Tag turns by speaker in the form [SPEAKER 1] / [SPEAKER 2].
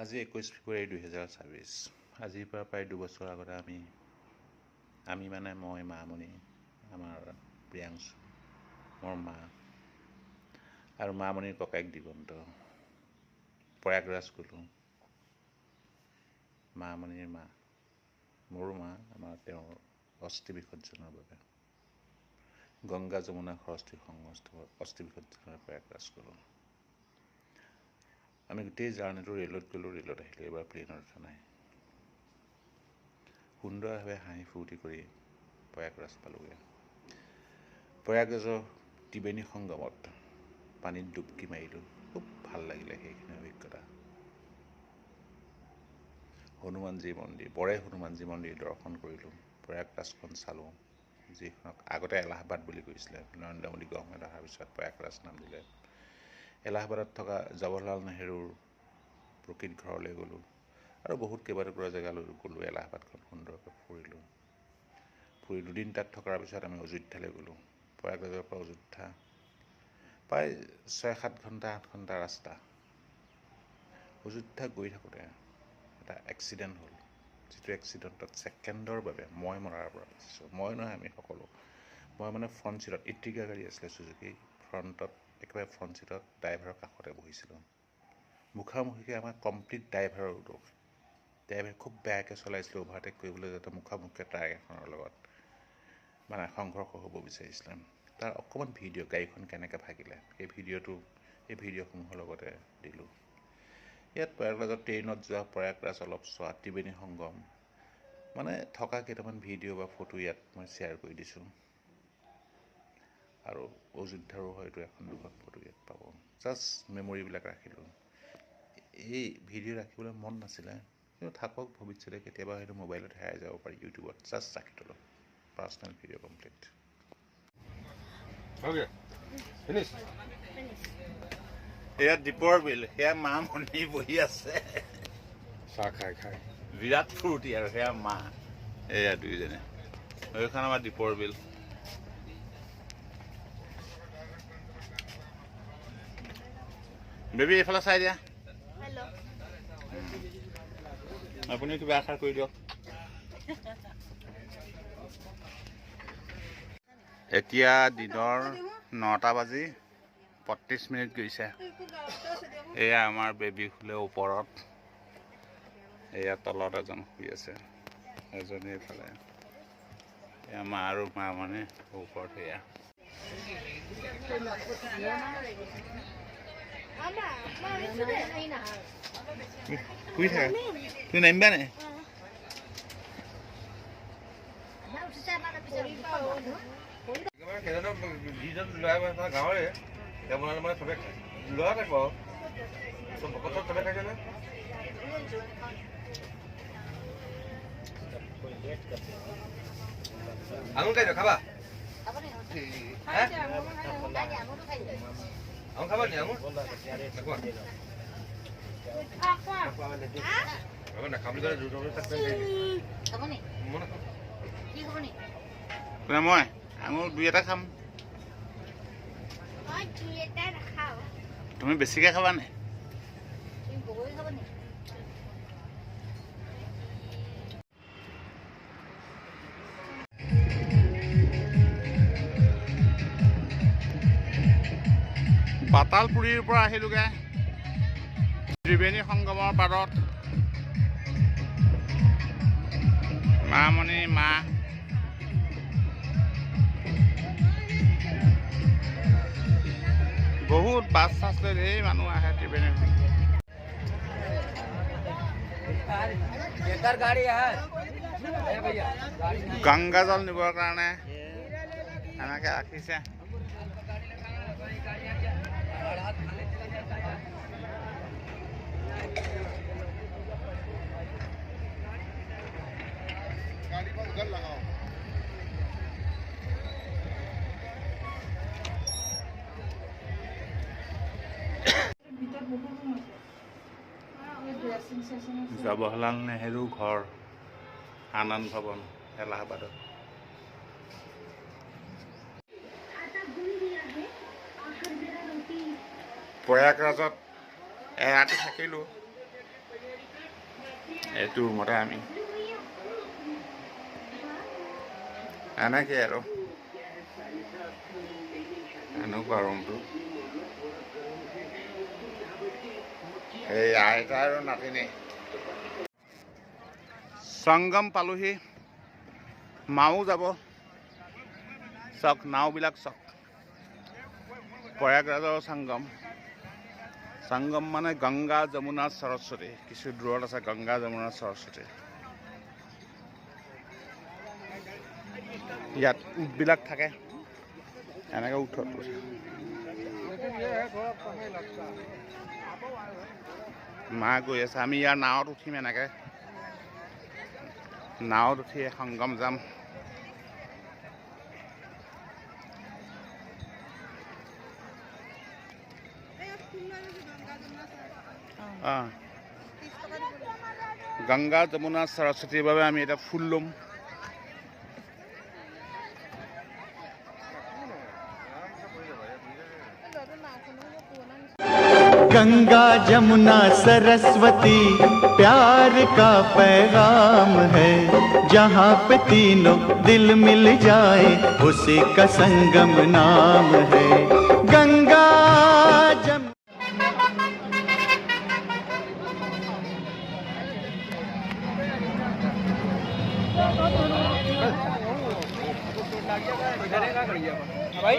[SPEAKER 1] আজি 21 ফেব্ৰুৱাৰী 2024। আজিৰ পৰা প্ৰায় 2 বছৰ আগতে আমি মানে মই মামণি, আমাৰ প্ৰিয়াংশু, মোৰ মা আৰু মামণিৰ ককায়েক দিগন্ত প্ৰয়াগৰাজ গ'লোঁ। মামণিৰ মা, মোৰো মা, আমাৰ তেওঁৰ অস্থি বিসৰ্জনৰ বাবে গংগা যমুনা সৰস্বতী সংগমস্থলত অস্থি বিসৰ্জনৰ প্ৰয়াগৰাজ গ'লোঁ। আমি গোটেই জাৰ্ণিটো ৰে'লত গ'লোঁ, ৰে'লত আহিলোঁ। এইবাৰ প্লেনত উঠা নাই। সুন্দৰভাৱে হাঁহি ফূৰ্তি কৰি প্ৰয়াগৰাজ পালোঁগৈ। প্ৰয়াগৰাজৰ ত্ৰিবেণী সংগমত পানীত ডুবকি মাৰিলোঁ। খুব ভাল লাগিলে সেইখিনি অভিজ্ঞতা। হনুমানজী মন্দিৰ, বৰে হনুমানজী মন্দিৰ দৰ্শন কৰিলোঁ। প্ৰয়াগৰাজখন চালোঁ, যিখনক আগতে এলাহাবাদ বুলি কৈছিলে। নৰেন্দ্ৰ মোদী গভৰ্ণমেণ্ট অহাৰ পিছত প্ৰয়াগৰাজ নাম দিলে। এলাহাবাদত থকা জৱাহৰলাল নেহৰুৰ প্ৰকৃত ঘৰলৈ গ'লোঁ আৰু বহুত কেইবাটুকুৰা জেগালৈ গ'লোঁ। এলাহাবাদখন সুন্দৰকৈ ফুৰি 2 দিন তাত থকাৰ পিছত আমি অযোধ্যালৈ গ'লোঁ। প্ৰয়াগৰাজৰ পৰা অযোধ্যা প্ৰায় 6-7 ঘণ্টা 8 ঘণ্টা ৰাস্তা। অযোধ্যা গৈ থাকোঁতে এটা এক্সিডেণ্ট হ'ল, যিটো এক্সিডেণ্টত ছেকেণ্ডৰ বাবে মই মৰাৰ পৰা বাচিছোঁ। মই নহয়, আমি সকলো। মই মানে ফ্ৰণ্ট ছিটত, ইট্ৰিকা গাড়ী আছিলে চুজুকি, ফ্ৰণ্টত একেবাৰে ফ্ৰণ্ট ছিটত ড্ৰাইভাৰৰ কাষতে বহিছিলোঁ। মুখামুখিকৈ আমাৰ কমপ্লিট ড্ৰাইভাৰৰ দোষ। ড্ৰাইভাৰে খুব বেয়াকৈ চলাইছিলে, অভাৰটেক কৰিবলৈ যাতে মুখামুখিকৈ ট্ৰাক এখনৰ লগত মানে সংঘৰ্ষ হ'ব বিচাৰিছিলে। তাৰ অকণমান ভিডিঅ', গাড়ীখন কেনেকৈ ভাগিলে সেই ভিডিঅ'সমূহৰ লগতে দিলোঁ। ইয়াত প্ৰয়াগৰাজত ট্ৰেইনত যোৱা, প্ৰয়াগৰাজ অলপ চোৱা, ত্ৰিবেণী সংগম মানে থকা কেইটামান ভিডিঅ' বা ফটো ইয়াত মই শ্বেয়াৰ কৰি দিছোঁ। আৰু অযোধ্যাৰো হয়তো 1-2খন ফটো ইয়াত পাব। জাষ্ট মেমৰিবিলাক ৰাখিলোঁ। এই ভিডিঅ' ৰাখিবলৈ মন নাছিলে, কিন্তু থাকক, ভৱিষ্যতে কেতিয়াবা হয়তো মোবাইলত হেৰাই যাব পাৰি, ইউটিউবত জাষ্ট ৰাখি থ'লোঁ। Personal video' complete. এয়া দীপৰ বিল, সেয়া মামণি বহি আছে চাহ খাই বিৰাট ফূৰ্তি, আৰু সেয়া মা, এয়া দুইজনে। এইখন আমাৰ দীপৰ বিল। বেবী এইফালে চাই দিয়া। আপুনি কিবা আশা কৰি দিয়ক। এতিয়া দিনৰ 9:35 গৈছে। এয়া আমাৰ বেবী শুলে ওপৰত, এয়া তলত এজন শুই আছে, এজনী এইফালে। এয়া মা আৰু মামণি ওপৰত। এয়া শুই থাকা, তুমি নামিবা নে? যিজন ল'ৰা গাঁৱৰে তেওঁ বনালে মানে চবে ল'ৰা টাইপ আৰু চবে খাইছে নে? আঙুৰ খাই খাবা? আঙুৰ খাবা নি? আঙুৰ নাখাম বুলি ক'লে মই আঙুৰ 2-এটা খাম। তুমি বেছিকৈ খাবা নে? পাতালপুৰীৰ পৰা আহিলোগৈ ত্ৰিবেণী সংগমৰ পাৰত। মামণি, মা, বহুত বাছ চাছ লৈ ধেৰ মানুহ আহে ত্ৰিবেণী। গংগাজল নিবৰ কাৰণে এনেকৈ ৰাখিছে। জৱাহৰলাল নেহৰু ঘৰ, আনন্দ ভৱন, এলাহাবাদত। প্ৰয়াগৰাজত এৰাতি থাকিলোঁ। এইটো ৰুমতে আমি এনেকৈ আৰু এনেকুৱা ৰুমটো এই আইতা আৰু নাতিনী সংগম পালোহি মাও যাব চাওক নাওবিলাক চাওক প্ৰয়াগৰাজৰ সংগম মানে গংগা যমুনা সৰস্বতী কিছু দূৰত আছে গংগা যমুনা সৰস্বতী ইয়াত উটবিলাক থাকে এনেকৈ উঠত মা গৈ আছে আমি ইয়াৰ নাৱত উঠিম এনেকৈ নাৱত উঠি সংগম যাম গংগা যমুনা সৰস্বতীৰ বাবে আমি এটা ফুল ল'ম
[SPEAKER 2] गंगा जमुना सरस्वती प्यार का पैगाम है जहाँ पे तीनों दिल मिल जाए उसी का संगम नाम है गंगा
[SPEAKER 3] भाई